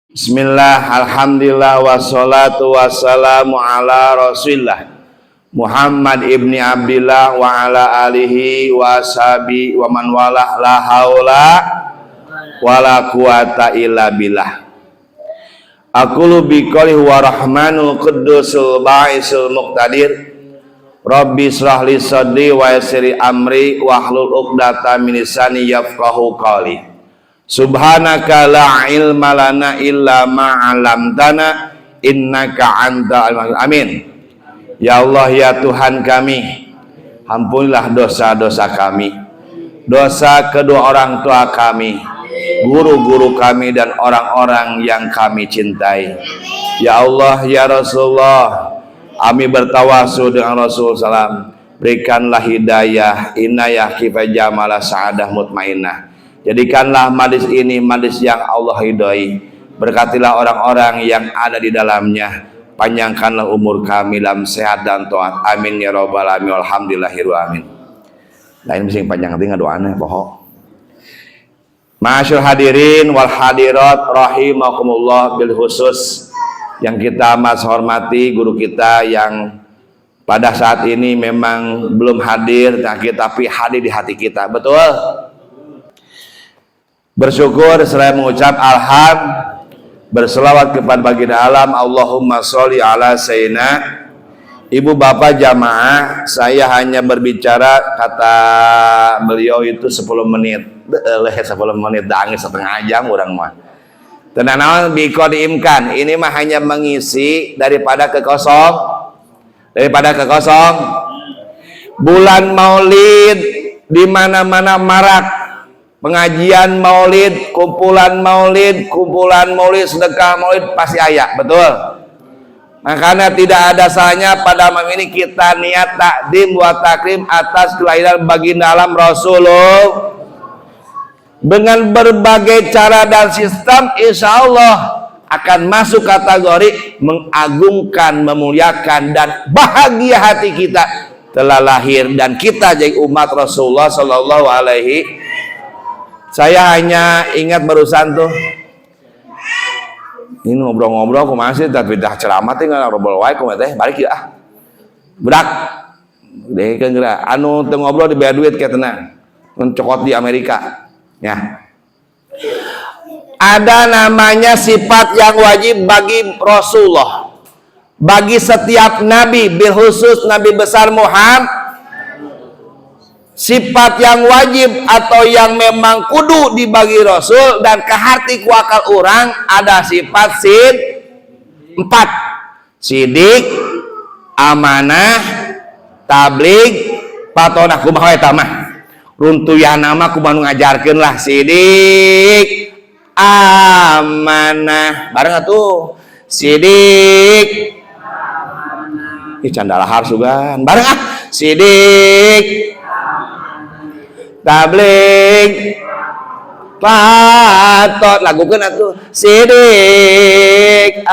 Bismillah, alhamdulillah, wassalatu wassalamu ala rasulillah Muhammad ibni Abdillah wa ala alihi wa ashabi wa man walah, la haula wala quwata illa billah. Aqulu biqouli wa rahmanul qudusul ba'isul muqtadir Rabbi israh li sadri wa yassir amri wahlul 'uqdatam min lisani yafqahu qawli. Subhanaka la ilma lana illa ma 'allamtana innaka antal alim. Amin. Ya Allah, ya Tuhan kami, ampunilah dosa-dosa kami, dosa kedua orang tua kami, guru-guru kami, dan orang-orang yang kami cintai. Ya Allah, ya Rasulullah, kami bertawasul dengan Rasul SAW, berikanlah hidayah, inayah, kifayah, jamalah, sa'adah, mutmainnah. Jadikanlah majlis ini majlis yang Allah ridhoi. Berkatilah orang-orang yang ada di dalamnya. Panjangkanlah umur kami dalam sehat dan taat. Amin ya rabbal alamin. Alhamdulillahirabbil alamin. Lain mesti panjang tinggal doanya pokok. Masyaallah hadirin wal hadirat rahimakumullah, bil khusus yang kita amat hormati guru kita yang pada saat ini memang belum hadir, tapi hadir di hati kita. Betul? Bersyukur seraya mengucap berselawat kepada baginda alam. Allahumma sholli ala sayyidina. Ibu bapak jamaah, saya hanya berbicara, kata beliau itu 10 menit 10 menit dangis setengah jam orang mah tenanawan biko diimkan. Ini mah hanya mengisi daripada kekosong. Bulan maulid di mana-mana marak pengajian maulid, kumpulan maulid, sedekah maulid pasti ayat, betul? Makanya tidak ada salahnya pada malam ini kita niat takdim wa takrim atas kelahiran baginda alam Rasulullah dengan berbagai cara dan sistem. Insya Allah akan masuk kategori mengagungkan, memuliakan, dan bahagia hati kita telah lahir dan kita jadi umat Rasulullah Sallallahu Alaihi. Saya hanya ingat barusan tuh, ini ngobrol-ngobrol aku masih tapi dah ceramah tinggal ngobrol wae ku teh balik ya budak deh kan geura anu teu ngobrol dibayar duit kayak tenang mencokot di Amerika ya. Ada namanya sifat yang wajib bagi Rasulullah, bagi setiap nabi, bil khusus Nabi besar Muhammad. Sifat yang wajib atau yang memang kudu dibagi Rasul dan ke hati ku akal orang ada sifat 4: sidik, amanah, tabligh, patonah. Kumaha eta mah runtuyan nama kumaha ngajarkeun lah. Sidik, amanah, bareng atuh. Sidik, ih candalahar sugan bareng sidik, tabligh, patot, lagukeun atuh. Sidik,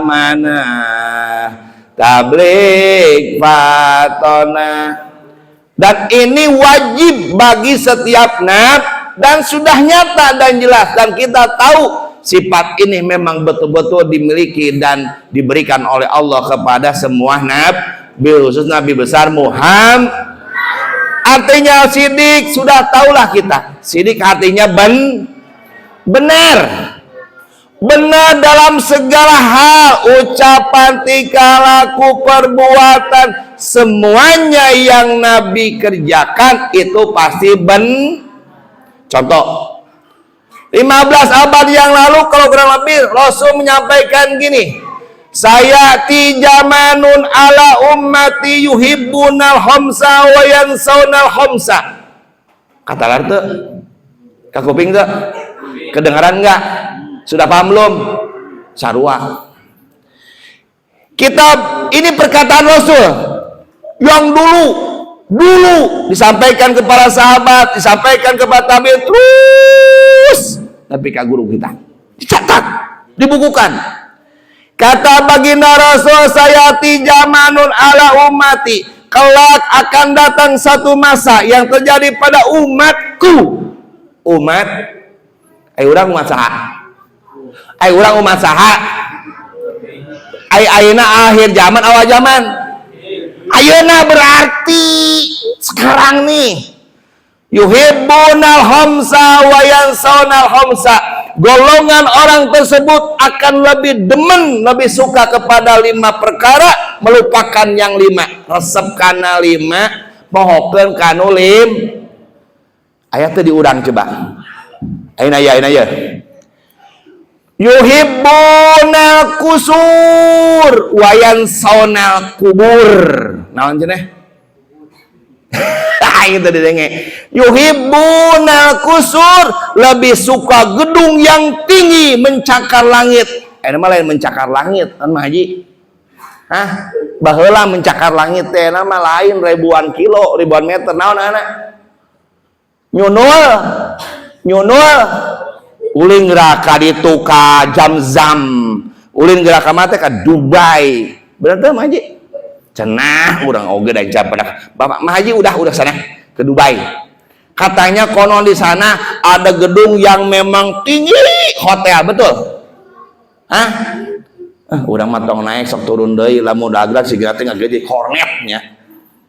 amanah, tabligh, patona. Dan ini wajib bagi setiap nabi dan sudah nyata dan jelas, dan kita tahu sifat ini memang betul-betul dimiliki dan diberikan oleh Allah kepada semua nabi, bil khusus Nabi besar Muhammad. Artinya sidik sudah tahulah kita. Sidik artinya benar dalam segala hal, ucapan, tingkah laku, perbuatan, semuanya yang Nabi kerjakan itu pasti Contoh, 15 abad yang lalu kalau kurang lebih Rasul menyampaikan gini, saya tijamanun ala ummati yuhibbunal khamsa wa yansaunal khamsa. Kata lar teu? Ka kuping teu? Kedengaran enggak? Sudah paham belum? Sarua. Kitab ini perkataan Rasul yang dulu disampaikan kepada sahabat, disampaikan kepada tabi'in, terus tapi ka guru kita. Dicatat, dibukukan. Kata baginda Rasul, saya tijamanun ala ummati, kelak akan datang satu masa yang terjadi pada umatku. Umat, urang masa Ai urang umat saha? Ai ayeuna akhir zaman awal zaman. Ayeuna berarti sekarang nih yuhibbunal khamsa wa yansawnal khamsa. Golongan orang tersebut akan lebih demen, lebih suka kepada 5 perkara, melupakan yang 5. Resep kana 5, mohokeun kanu 5. Ayat teh diurang coba. Ayeuna ya. Yuhibbunal kusur wa yansawnal kubur. Naon cenah? Gitu didenge. Yuhibbunal kusur, lebih suka gedung yang tinggi mencakar langit. Mah lain mencakar langit kan mah Haji. Hah? Baheula mencakar langit teh mah lain ribuan kilo, ribuan meter. Naon anak? Nyunul ulin gerak ka ditu ka Zamzam. Ulin gerak ka mah teh ka Dubai. Bener teh mah Haji? Cenah urang oge da jabadak. Bapak mah Haji udah sana ke Dubai. Katanya konon di sana ada gedung yang memang tinggi, hotel, betul? Hah? Urang mah tong naik sok turun deui lamun dagra siga teh ngagede kornetnya.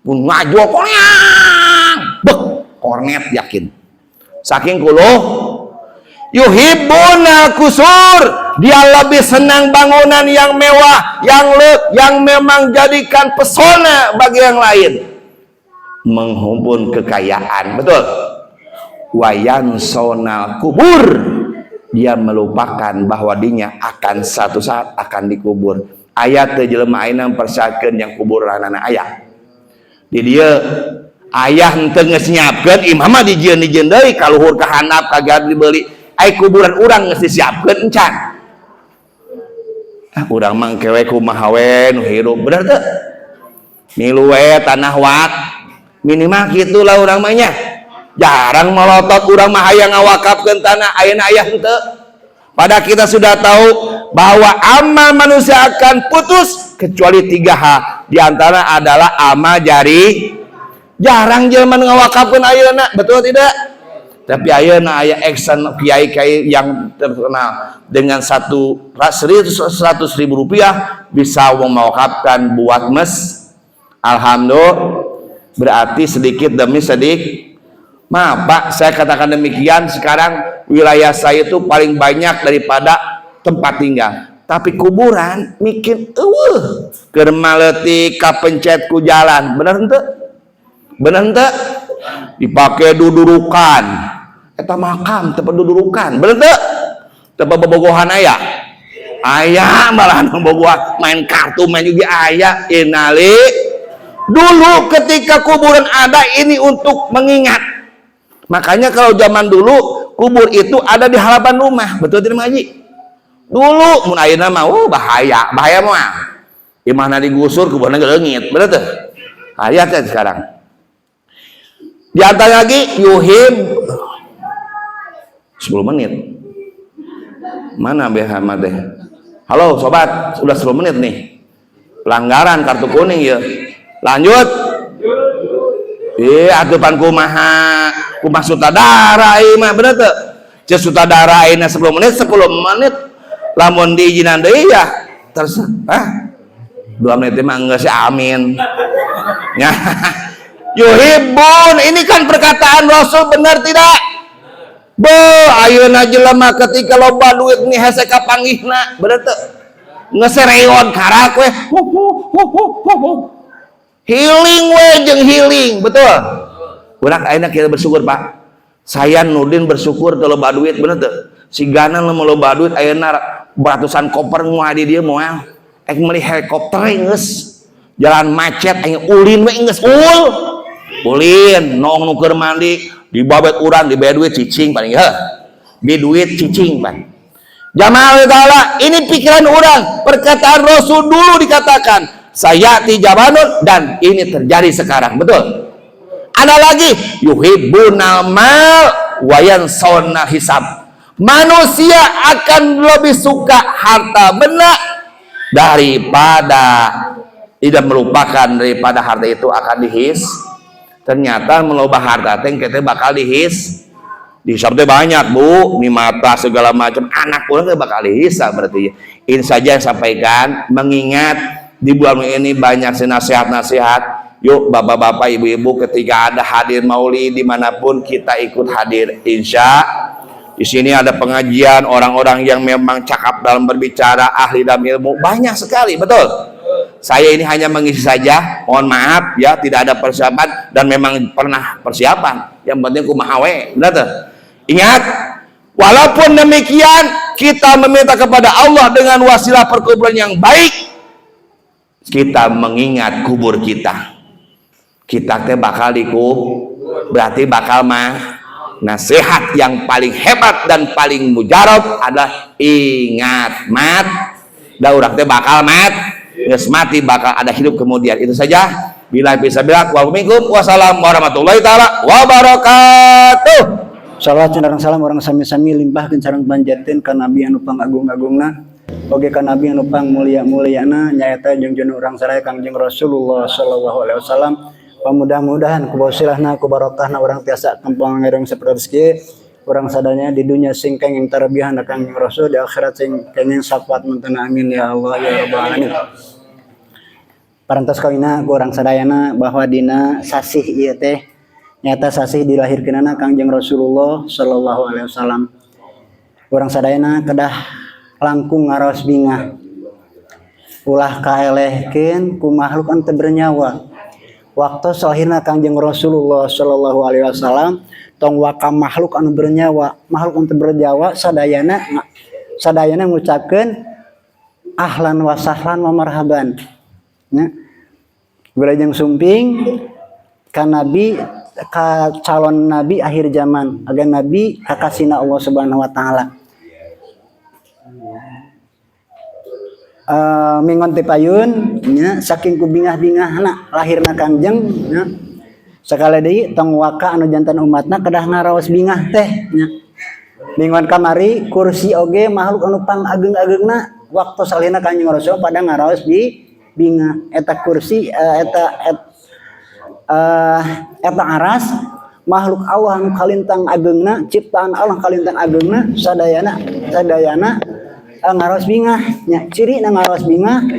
Mun ngajol kornet. Beuh, kornet yakin. Saking kulo yuhibbuna kusur, dia lebih senang bangunan yang mewah, yang memang jadikan pesona bagi yang lain, menghimpun kekayaan, betul. Wayan sonal kubur, dia melupakan bahwa dirinya akan satu saat akan dikubur. Ayat jelema ayeuna persakeun yang kuburan anak ayah. Di dia ayah henteu geus nyiapkeun, imam mah dijieun deui ka luhur ka handap kagak dibeli. Ai kuburan urang geus disiapkeun encan. Urang mah kewe kumaha we nu hirup, bener teu? Milu we tanah wak. Minimal kitulah urang mah nya. Jarang melotot urang mah hayang ngawakafkeun tanah ayeuna aya henteu. Pada kita sudah tahu bahwa amal manusia akan putus kecuali 3 hal. Di antara adalah amal jari. Jarang jelema ngawakafkeun ayeuna, betul tidak? Tapi ayeuna aya eksan kiai-kiai yang terkenal dengan 100.000 rupiah bisa mewakafkan buat mes. Alhamdulillah, berarti sedikit demi sedikit. Maaf Pak, saya katakan demikian. Sekarang wilayah saya itu paling banyak daripada tempat tinggal. Tapi kuburan mikir keur maleutik ka pencet ku jalan. Bener henteu? Bener henteu? Dipakai dudurukan. Eta makam teu dudurukan. Bener teu? Teu bobogohan aya. Aya malah bobogohan main kartu main juga aya. Inali. Dulu ketika kuburan ada ini untuk mengingat. Makanya kalau zaman dulu kubur itu ada di halaman rumah. Betul tidak Haji? Dulu mun ayeuna mah bahaya mah. Imahna digusur kuburna leungit. Bener teu? Aya teh sekarang. Di antara lagi yuhib 10 menit. Mana BH teh? Halo sobat, sudah 10 menit nih. Pelanggaran kartu kuning ya. Lanjut. Atupan kumaha sutradara ieu mah bener teu? Ceuk sutradara ayeuna 10 menit lamun diizinan deui ya terserah. 2 menit mah geus amin. Ya. Yuhibbun, ini kan perkataan Rasul, benar tidak? Ayeuna jelema ketika loba duit nih hese kapanggihna, bener teu? Ngesereon karak we. Healing we jeung healing, betul. Urang ayeuna kita bersyukur Pak. Saya Nurdin bersyukur teu loba duit, bener teu? Sigana lamun loba duit ayeuna ratusan koper moal di dieu moal. Ek meuli helikopter geus. Jalan macet aing ulin we geus ulin nong nuker mandi di babet urang di bea duit cicing paling di duit cicing pan. Jamaah taala, ini pikiran orang, perkataan Rasul dulu dikatakan sayati jamanun dan ini terjadi sekarang, betul. Ada lagi yuhibbunal mal wa yansawna hisab. Manusia akan lebih suka harta benda daripada tidak melupakan daripada harta itu akan dihis. Ternyata meloba harta teh kita bakal dihis Di sabda banyak Bu, nih mata segala macam, anak orang bakal dihisab berarti. Ini saja yang sampaikan, mengingat di bulan ini banyak nasihat-nasihat. Yuk bapak-bapak, ibu-ibu, ketika ada hadir maulid dimanapun kita ikut hadir. Insya di sini ada pengajian orang-orang yang memang cakap dalam berbicara, ahli dalam ilmu banyak sekali, betul. Saya ini hanya mengisi saja, mohon maaf ya, tidak ada persiapan dan memang pernah persiapan. Yang penting kumaha we, benar tuh. Ingat, walaupun demikian kita meminta kepada Allah dengan wasilah perkuburan yang baik, kita mengingat kubur kita. Kita teh bakal dikubur, berarti bakal nasihat yang paling hebat dan paling mujarab adalah ingat mat. Da urang teh bakal geus mati, bakal ada hidup kemudian. Itu saja. Bila bisa bilang wassalamualaikum warahmatullahi taala wabarakatuh. Salawat dan salam orang sami-sami limpahkeun sareng panjatkeun ka Nabi anu pangagung-agungna, oge ka Nabi anu pang mulia-muliana nyaeta junjun urang sadaya Kangjeng Rasulullah sallallahu alaihi wasallam. Mudah-mudahan ku wasilahna ku barokahna urang tiasa kempong ngerong saperti urang sadanya di dunia sing kenging tarabihan ka Kangjeng Rasul, di akhirat sing kenging syafaat munten amin ya Allah ya rabbal alamin. Parantos kawina ku urang sadayana bahwa dina sasih ieu teh nyata sasih dilahirkeunana Kangjeng Rasulullah sallallahu alaihi wasallam. Urang sadayana kedah langkung ngaraos bingah ulah kaelehkeun ku makhluk anu teu bernyawa. Waktu salahirna Kangjeng Rasulullah sallallahu alaihi wasallam tong waka makhluk anu bernyawa, makhluk anu teu bernyawa sadayana ngucapkeun ahlan wa sahlan wa marhaban. Nya. Wilajeng sumping ka nabi, ka calon nabi akhir zaman, agan nabi kakasina Allah Subhanahu wa taala. Mingon teh payun nya saking kubingah-bingahna lahirna Kangjeng nya sakali deui tong waka anu jantan umatna kedah ngaraos bingah teh nya. Mingon kamari kursi oge makhluk anu pang ageng-agengna waktu salihna Kangjeng Rasul pada ngaraos di bingah eta kursi eta aras makhluk Allah anu kalintang agengna, ciptaan Allah kalintang agengna sadayana ngaraos bingah nya. Ciri na ngaraos bingah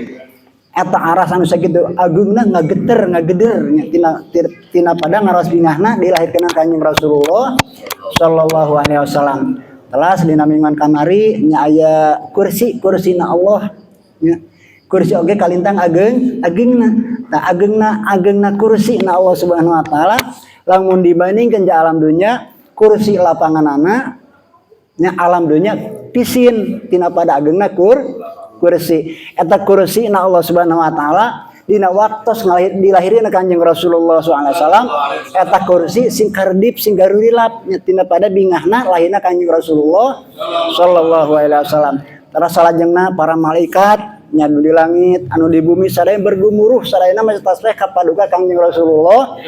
eta aras anu sakitu agungna ngageder nya tina pada ngaraos bingahna dilahirkeun Kanjeng Rasulullah sallallahu alaihi wasallam. Telas dina mingan kamari nya aya kursina Allah nya. Kursi oge kalintang agengna. Tah agengna kursina Allah Subhanahu wa taala lamun dibandingkeun ka alam dunya kursi lapanganana nya alam dunya pisin tina pada agengna kursi. Eta kursi na Allah Subhanahu wa taala dina waktos dilahirkeun Kanjeng Rasulullah sallallahu alaihi wasallam eta kursi sing kardip sing garurilap nya tina pada bingahna lahirna Kanjeng Rasulullah sallallahu alaihi wasallam. Tara salajengna para malaikat nya di langit anu di bumi sadaya bergumuruh sadayana maca tasbih ka paduka Kanjeng Rasulullah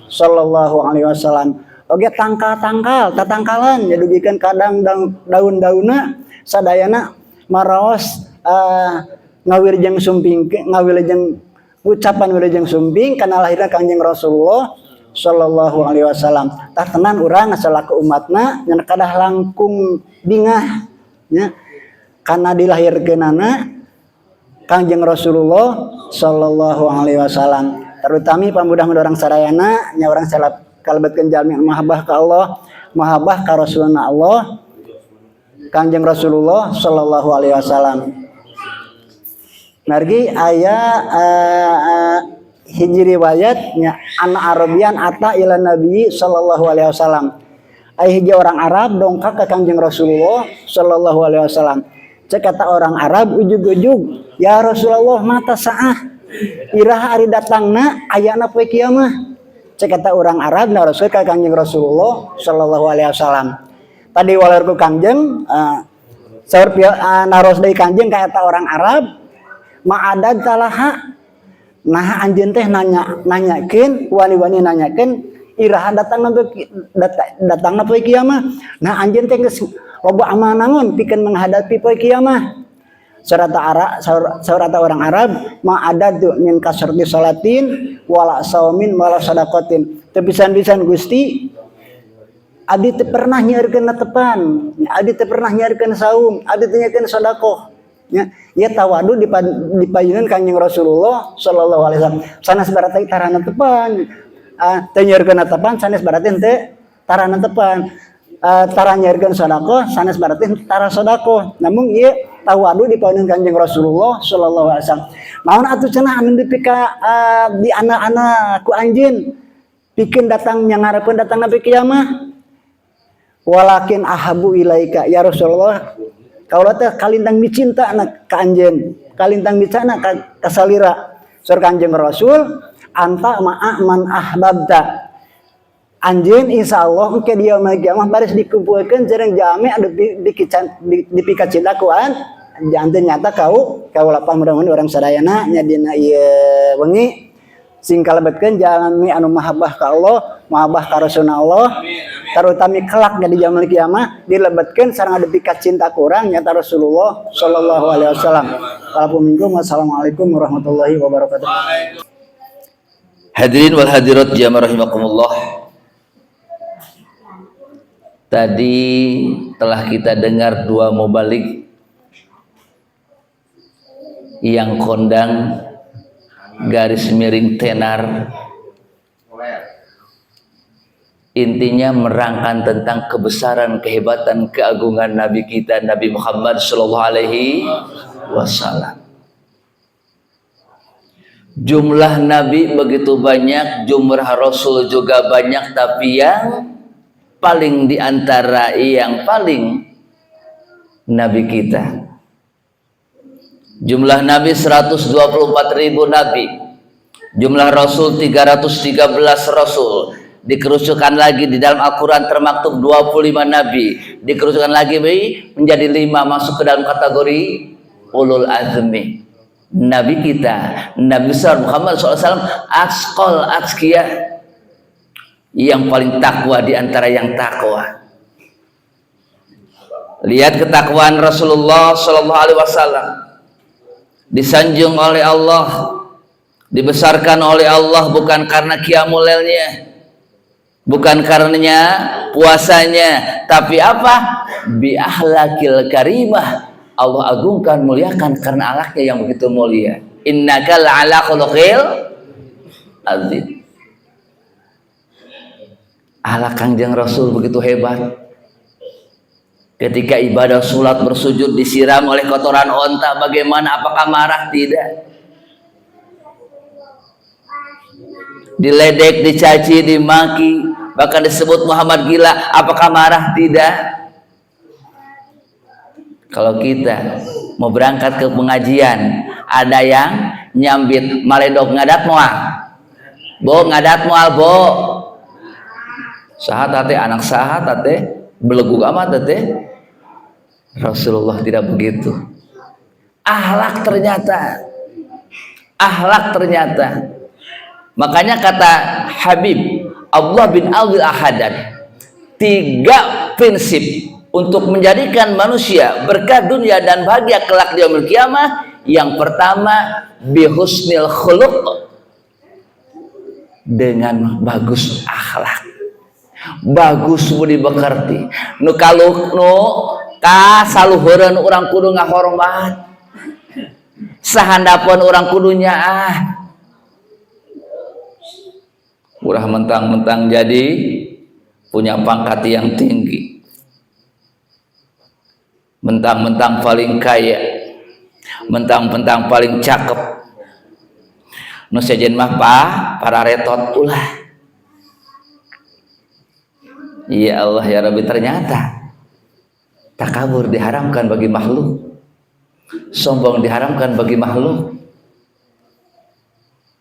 sallallahu alaihi wasallam. Oge tatangkalan nya dugikeun kadang daun-daunna sadayana maraos ngawilujeng ucapan wilujeng sumping kana lahirna Kanjeng Rasulullah sallallahu alaihi wasallam. Tah tenan urang salaku umatna nya kadah langkung bingah nya kana dilahirkeunana Kanjeng Rasulullah sallallahu alaihi wasallam. Terutami pamudah-mudah orang sadayana nya urang salap kalebetkeun jalmi mahabbah ka Allah, mahabbah ka Rasulna Allah Kanjeng Rasulullah sallallahu alaihi wasallam. Margi aya hiji riwayat nya ana Arabian ata ila Nabi sallallahu alaihi wasallam. Aya hiji orang Arab dongkak ka Kanjeng Rasulullah sallallahu alaihi wasallam. Cek kata orang Arab ujug-ujug, ya Rasulullah mata saah iraha ari datangna ayana poe kiamah. Cek kata orang Arab na Rasul ka Kanjeng Rasulullah sallallahu alaihi wasallam. Tadi walarku Kanjeng saur naros deui Kanjeng ka eta orang Arab ma'adad talaha. Nah anjeun teh nanyakeun wani-wani nanyakeun iraha datangna poe kiamah. Nah anjeun teh geus loba amanangun pikeun menghadapi poe kiamah. Saurata orang Arab ma'adad min kasrati salatin wala saumin wala sadaqatin. Tepisan-pisan Gusti Abdi teu pernah nyaurkeun tepan, abdi teu pernah nyaurkeun saum, abdi teu nyaurkeun sedekah. Ya tawadu dipayunkeun Kanjeng Rasulullah sallallahu alaihi wasallam. Sanes barata tarana tepan. Teu nyaurkeun tepan sanes barata teu tarana tepan. Tara nyaurkeun sedekah sanes barata tara sedekah. Namun ieu tawadu dipayunkeun Kanjeng Rasulullah sallallahu alaihi wasallam. Naon atuh cenah anu dipika di anak-anak ku anjeun pikeun datang nyangarepkeun datang nabi kiamah. Walakin ahabu ilaika ya Rasulullah kaula teh kalintang micinta anak ka anjeun kalintang micana ka salira sur Kanjeng Rasul anta ma'a man ahbabta anjeun insyaallah engke di yaumul kiamah baris dikumpulkeun jeung jami anu dipika cinta ku janten nyata kaula pamudah-mudahan urang sadayana nya dina ieu wengi sing kalebetkeun jalmi anu mahabbah ka Allah mahabbah ka Rasulullah Allah terutama kelak di yaumul kiamah dilebetkeun sareng adepi ka cinta ku urang nyata Rasulullah sallallahu alaihi wasallam. Wassalamualaikum warahmatullahi wabarakatuh. Hadirin wal hadirat jamaah rahimakumullah. Tadi telah kita dengar dua mubalik yang kondang garis miring tenar, intinya merangkan tentang kebesaran, kehebatan, keagungan Nabi kita Nabi Muhammad sallallahu alaihi wasallam. Jumlah Nabi begitu banyak, jumlah Rasul juga banyak, tapi yang paling diantara yang paling Nabi kita. Jumlah Nabi 124.000 Nabi, jumlah Rasul 313 Rasul. Dikerucutkan lagi di dalam Al-Quran termaktub 25 Nabi, dikerucutkan lagi menjadi 5 masuk ke dalam kategori ulul azmi. Nabi kita Nabi besar Muhammad SAW asqal atqiyah, yang paling takwa di antara yang takwa. Lihat ketakwaan Rasulullah sallallahu alaihi wasallam, disanjung oleh Allah, dibesarkan oleh Allah bukan karena qiyamul lailnya, bukan karenanya puasanya, tapi apa? Bi ahlakil karimah. Allah agungkan, muliakan karena alaknya yang begitu mulia. Innaka la'ala khuluqil azim. Alak Kanjeng Rasul begitu hebat. Ketika ibadah salat bersujud disiram oleh kotoran onta, bagaimana? Apakah marah? Tidak. Diledek, dicaci, dimaki, bahkan disebut Muhammad gila, apakah marah? Tidak. Kalau kita mau berangkat ke pengajian, ada yang nyambit maledog ngadat moal, bo ngadat moal bo, sahat ate anak sahat ate belegug amat ate. Rasulullah tidak begitu. Ahlak ternyata. Makanya kata Habib Abdullah bin Abdul Ahad, 3 prinsip untuk menjadikan manusia berkah dunia dan bahagia kelak di yaumul kiamah. Yang pertama, bihusnil khuluq, dengan bagus akhlak, bagus budi bekerti. Nu kaluk nu kasaluhureun urang kudu ngahormat, sahandapeun urang kudu nyaah. Ulah mentang-mentang jadi punya pangkat yang tinggi, mentang-mentang paling kaya, mentang-mentang paling cakep, nu sejen mah para retot ulah. Ya Allah ya Rabbi, ternyata takabur diharamkan bagi makhluk, sombong diharamkan bagi makhluk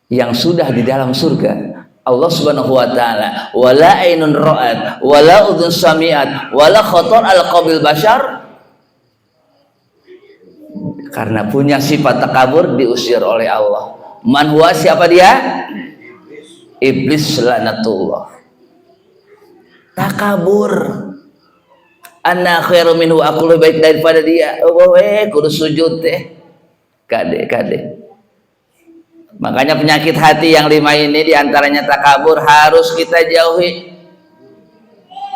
yang sudah di dalam surga. Allah Subhanahu wa taala, wala ainun ra'at wala udhun sami'at wala khatar al-qabil bashar, karena punya sifat takabur diusir oleh Allah. Man huwa, siapa dia? Iblis laknatullah. Takabur, anna khairu minhu, aku lebih baik daripada dia. Kudu sujud teh kade. Makanya penyakit hati yang 5 ini diantaranya takabur harus kita jauhi.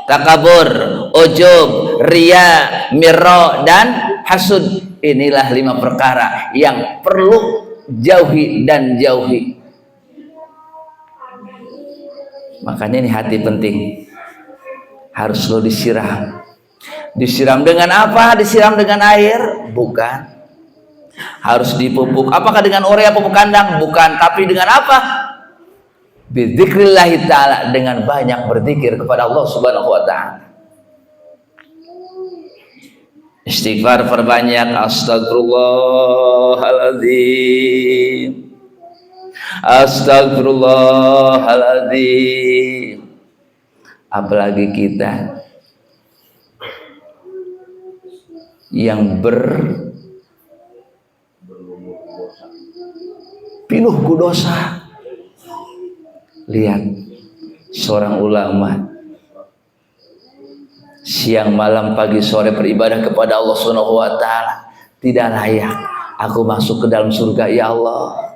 takabur, ujub, riya, miro, dan hasud. Inilah 5 perkara yang perlu jauhi dan jauhi. Makanya ini hati penting, harus selalu disiram. Disiram dengan apa? Disiram dengan air? Bukan. Harus dipupuk. Apakah dengan urea pupuk kandang? Bukan. Tapi dengan apa? Bidzikrillahi ta'ala, dengan banyak berzikir kepada Allah Subhanahu wa ta'ala. Istighfar perbanyak. Astagfirullahaladzim, astagfirullahaladzim. Apalagi kita yang berpiluh ku dosa. Lihat seorang ulama siang malam pagi sore beribadah kepada Allah Subhanahu wa ta'ala. Tidak layak aku masuk ke dalam surga ya Allah.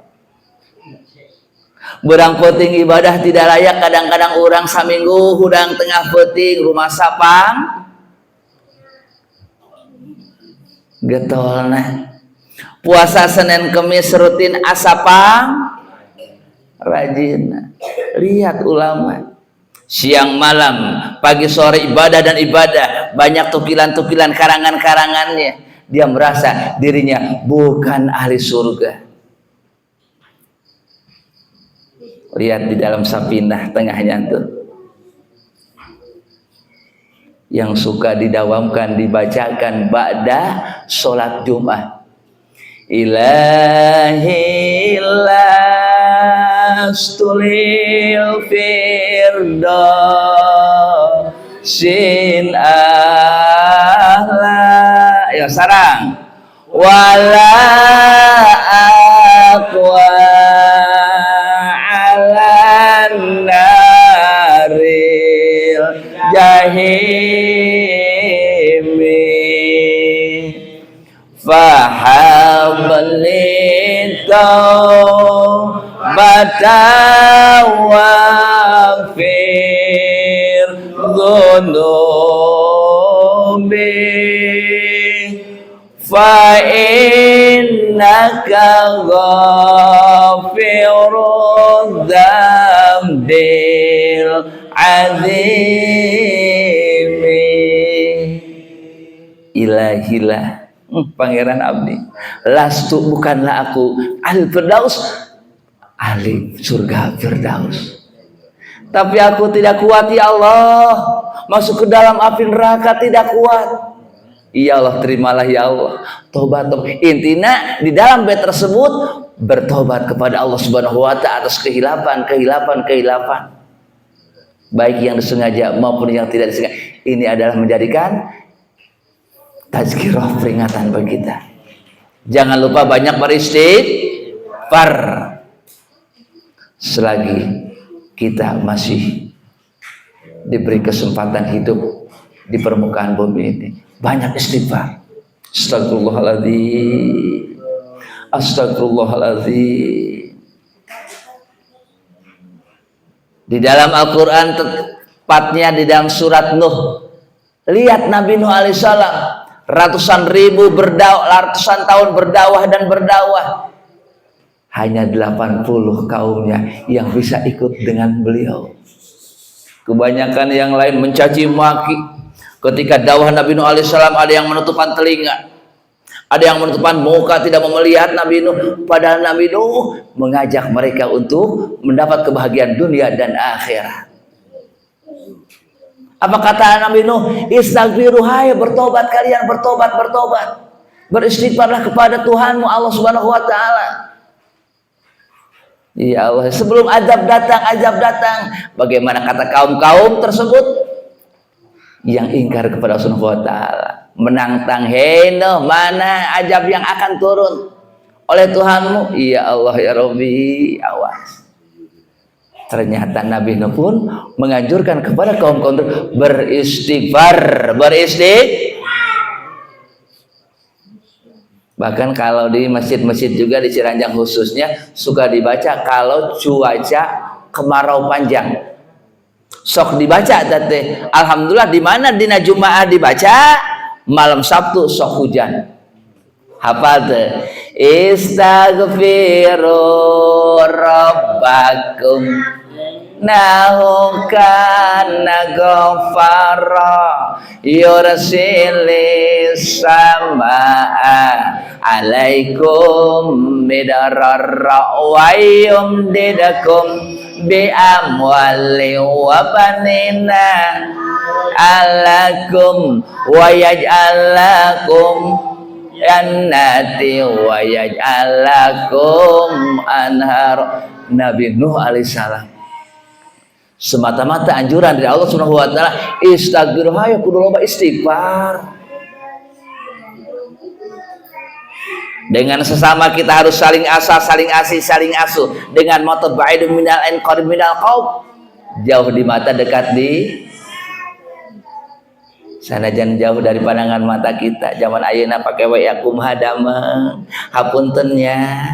Berang penting ibadah tidak layak. Kadang-kadang orang saminggu hudang tengah penting rumah sapang getol nah. Puasa Senin Kemis rutin asapang rajin. Lihat ulama siang malam pagi sore ibadah dan ibadah, banyak tukilan-tukilan karangan-karangannya. Dia merasa dirinya bukan ahli surga. Lihat di dalam Sapinah tengahnya tuh yang suka didawamkan, dibacakan ba'da sholat Jumat. Ilahi lastulil firdausin ahla. Ya sarang. Wala aqwa ala naril jahimi fahabli tawbata wafir dhunubi fa innaka ghafirudz dzambil azimi. Ilahilah Pangeran abdi, lastu bukanlah aku ahli firdaus, ahli surga firdaus, tapi aku tidak kuat ya Allah masuk ke dalam api neraka, tidak kuat. Ya Allah, terimalah ya Allah tobat. Intinya di dalam bait tersebut bertobat kepada Allah Subhanahu wa ta'ala atas kehilapan baik yang disengaja maupun yang tidak disengaja. Ini adalah menjadikan tazkirah, peringatan bagi kita. Jangan lupa banyak beristighfar selagi kita masih diberi kesempatan hidup di permukaan bumi ini. Banyak istighfar. Astagfirullahaladzim, astagfirullahaladzim. Di dalam Al-Quran, tepatnya di dalam surat Nuh, lihat Nabi Nuh alaihissalam ratusan tahun berdakwah dan berdakwah, hanya 80 kaumnya yang bisa ikut dengan beliau. Kebanyakan yang lain mencaci maki. Ketika dakwah Nabi Nuh alaihissalam, ada yang menutupan telinga, ada yang menutupan muka, tidak mau melihat Nabi Nuh. Padahal Nabi Nuh mengajak mereka untuk mendapat kebahagiaan dunia dan akhirat. Apa kata Nabi Nuh? Istaghfiru, hai bertobat kalian, bertobat. Beristighfarlah kepada Tuhanmu Allah Subhanahu wa ta'ala. Ya Allah, sebelum azab datang. Bagaimana kata kaum-kaum tersebut yang ingkar kepada Allah Subhanahu wa ta'ala, menantang, hei Nuh, mana azab yang akan turun oleh Tuhanmu? Ya Allah ya Rabbi, awas. Ternyata Nabi Nuh pun menganjurkan kepada kaum-kaum beristighfar. Bahkan kalau di masjid-masjid juga di Ciranjang khususnya suka dibaca kalau cuaca kemarau panjang. sok dibaca teh. Alhamdulillah di mana dina Jumaah dibaca, malam Sabtu sok hujan. Hafal teh. Istaghfiru rabbakum nahu kana ghafara yursilis samaa alaikum midarra wa yumdidakum bi amwali wa banina alakum wa yaj'alakum jannati wa yaj'alakum anhar. Nabi Nuh alaihissalam semata-mata anjuran dari Allah Subhanahu wa taala, istaghfir, hayu kudu loba istighfar. Dengan sesama kita harus saling asa, saling asih, saling asuh. Dengan moto ba'idun minal ain qarib minal qaub, jauh di mata dekat di sanajan jauh dari pandangan mata kita. Zaman ayeuna pakai WA kumaha damang, hapuntennya,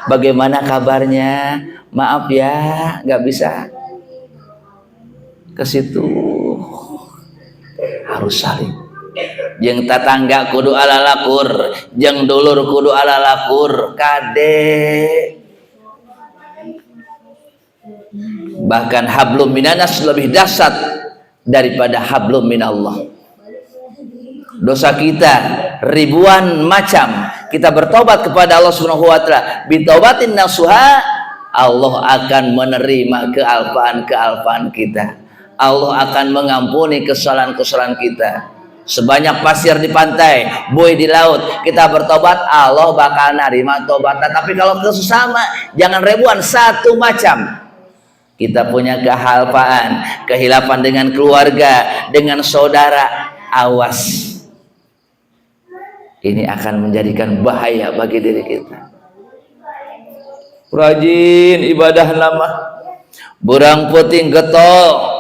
bagaimana kabarnya, maaf ya nggak bisa ke situ. Harus saling. Jeung tatangga kudu alalakur, jeung dulur kudu alalakur, kade. Bahkan hablum minanas lebih dahsyat daripada hablum minallah. Dosa kita ribuan macam, kita bertobat kepada Allah Subhanahu wa taala, bitaubatin nasuha, Allah akan menerima kealpaan-kealpaan kita. Allah akan mengampuni kesalahan-kesalahan kita. Sebanyak pasir di pantai, buih di laut, kita bertobat, Allah bakal nerima tobatnya. Tapi kalau ke sesama, jangan ribuan, satu macam. Kita punya kehalpaan, kehilapan dengan keluarga, dengan saudara, awas. Ini akan menjadikan bahaya bagi diri kita. Rajin ibadah lama, burang puting getol,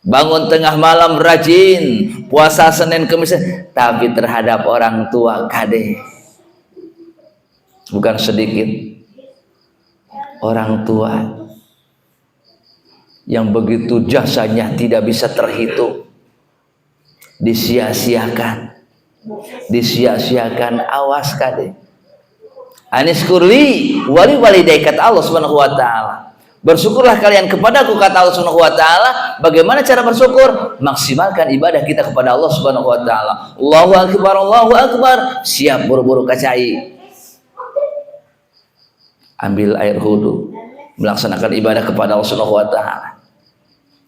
bangun tengah malam rajin, puasa Senin Kemis, tapi terhadap orang tua kade. Bukan sedikit orang tua yang begitu jasanya tidak bisa terhitung, disia-siakan, awas kade. Anis kurli wali walidai, kata Allah Subhanahu wa taala. Bersyukurlah kalian kepadaku, kata Allah Subhanahu wa taala. Bagaimana cara bersyukur? Maksimalkan ibadah kita kepada Allah Subhanahu wa taala. Allahu akbar, Allahu akbar. Siap buru-buru kacai. Ambil air wudu, melaksanakan ibadah kepada Allah Subhanahu wa taala.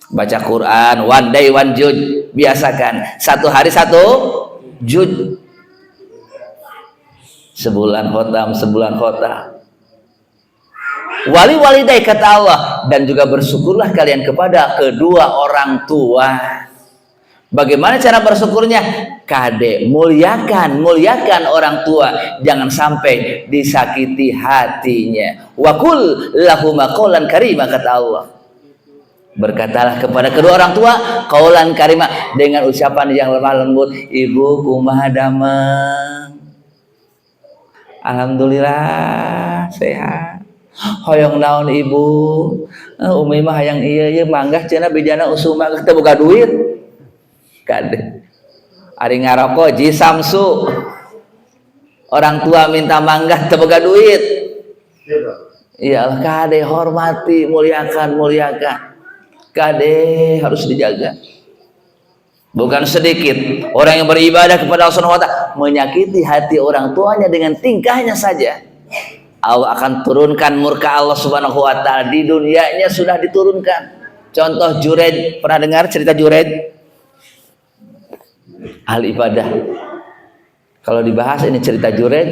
Baca Quran one day one juz, biasakan satu hari satu juz, sebulan khotam, wali walidai, kata Allah. Dan juga bersyukurlah kalian kepada kedua orang tua. Bagaimana cara bersyukurnya? Kade, muliakan orang tua, jangan sampai disakiti hatinya. Wa qul lahum qawlan karima, kata Allah. Berkatalah kepada kedua orang tua qaulan karimah, dengan ucapan yang lemah lembut. Ibu kumaha damang? Alhamdulillah sehat. Hoyong naon ibu? Umi mah hayang ieu manggah cenah bijana usuma teu boga duit. Kade. Ari ngarokok ji samsu. Orang tua minta manggah teu boga duit. Iya, kade hormati, muliakan. Kade harus dijaga. Bukan sedikit orang yang beribadah kepada Allah Subhanahu wa taala menyakiti hati orang tuanya dengan tingkahnya saja. Allah akan turunkan murka Allah Subhanahu wa taala, di dunianya sudah diturunkan. Contoh Jureid, pernah dengar cerita Jureid? Ahli ibadah. Kalau dibahas ini cerita Jureid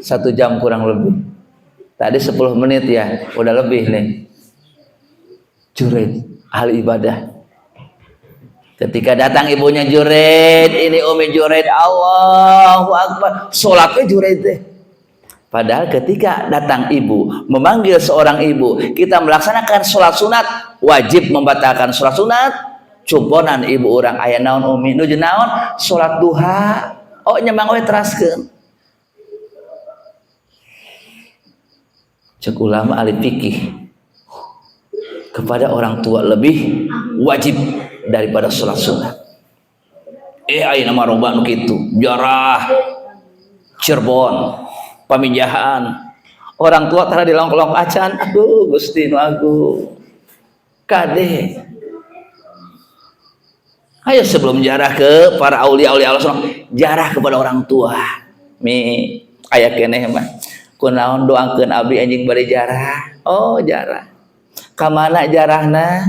1 jam kurang lebih. Tadi 10 menit ya, udah lebih nih. Jureid, ahli ibadah. Ketika datang ibunya Jureid, ini Umi Jureid, Allahu Akbar, sholatnya Jureid deh. Padahal ketika datang ibu, memanggil seorang ibu, kita melaksanakan sholat sunat, wajib membatalkan sholat sunat. Cumponan ibu orang, aya naon Umi, nuju naon, sholat duha, oh nyemang we teraskeun. Cek ulama ahli fikih, kepada orang tua lebih wajib daripada sholat sunnah. Ayo nama roba nu kitu, jarah Cirebon, Pamijahan, orang tua tara di longkolong acan, aduh Gusti nu agung, kade. Ayo sebelum jarah ke para aulia-aulia Allah, jarah kepada orang tua. Mi aya keneh mah. Kunaon doakeun abdi anjing bade jarah. Oh, jarah. Ka mana jarahna?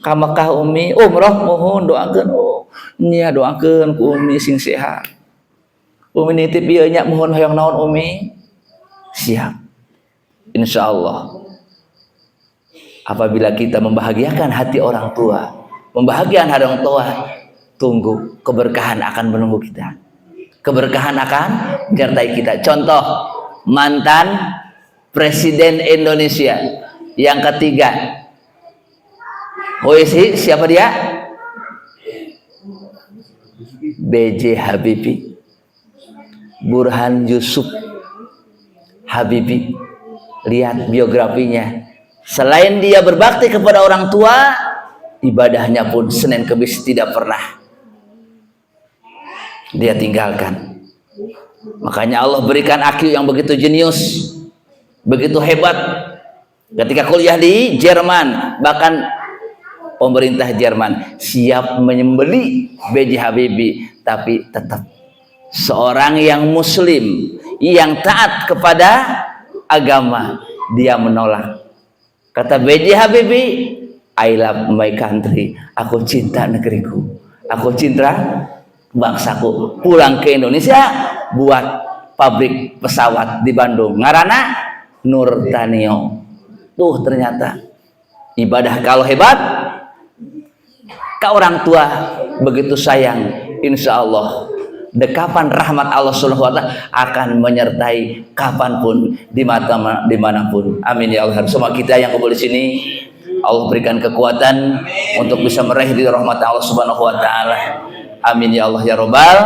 Ka Mekah Umi, umroh mohon doakeun. Oh, nya doakeun ku Umi sing sehat. Umi nitip ieu nya mohon hoyong naon Umi? Siap. Insyaallah. Apabila kita membahagiakan hati orang tua, membahagiakan hati orang tua, tunggu keberkahan akan menunggu kita. Keberkahan akan menyertai kita. Contoh, mantan Presiden Indonesia yang ketiga. Siapa dia? B.J. Habibie, Burhan Yusuf Habibie. Lihat biografinya. Selain dia berbakti kepada orang tua, ibadahnya pun Senin Kemis tidak pernah dia tinggalkan. Makanya Allah berikan IQ yang begitu jenius, begitu hebat. Ketika kuliah di Jerman, bahkan pemerintah Jerman siap menyembeli B.J. Habibie, tapi tetap seorang yang muslim, yang taat kepada agama, dia menolak. Kata B.J. Habibie, I love my country, aku cinta negeriku, aku cinta bangsaku. Pulang ke Indonesia buat pabrik pesawat di Bandung, ngaranna Nurtanio. Tuh ternyata ibadah kalau hebat, ke orang tua begitu sayang, insya Allah dekapan rahmat Allah Subhanahu wa Ta'ala akan menyertai kapanpun, dimanapun. Amin ya Allah. Semua kita yang kumpul di sini, Allah berikan kekuatan untuk bisa meraih ridho rahmat Allah Subhanahu wa Ta'ala. Amin ya Allah ya Rabbal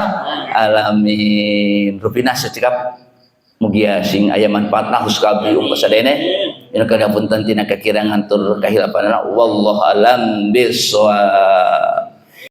alamin. Rupina secekap mugia sing aya manfaatna huskabi pasadene. Ina kada punten tina kakirangan tur kahilapanana wallahu alam bisawab.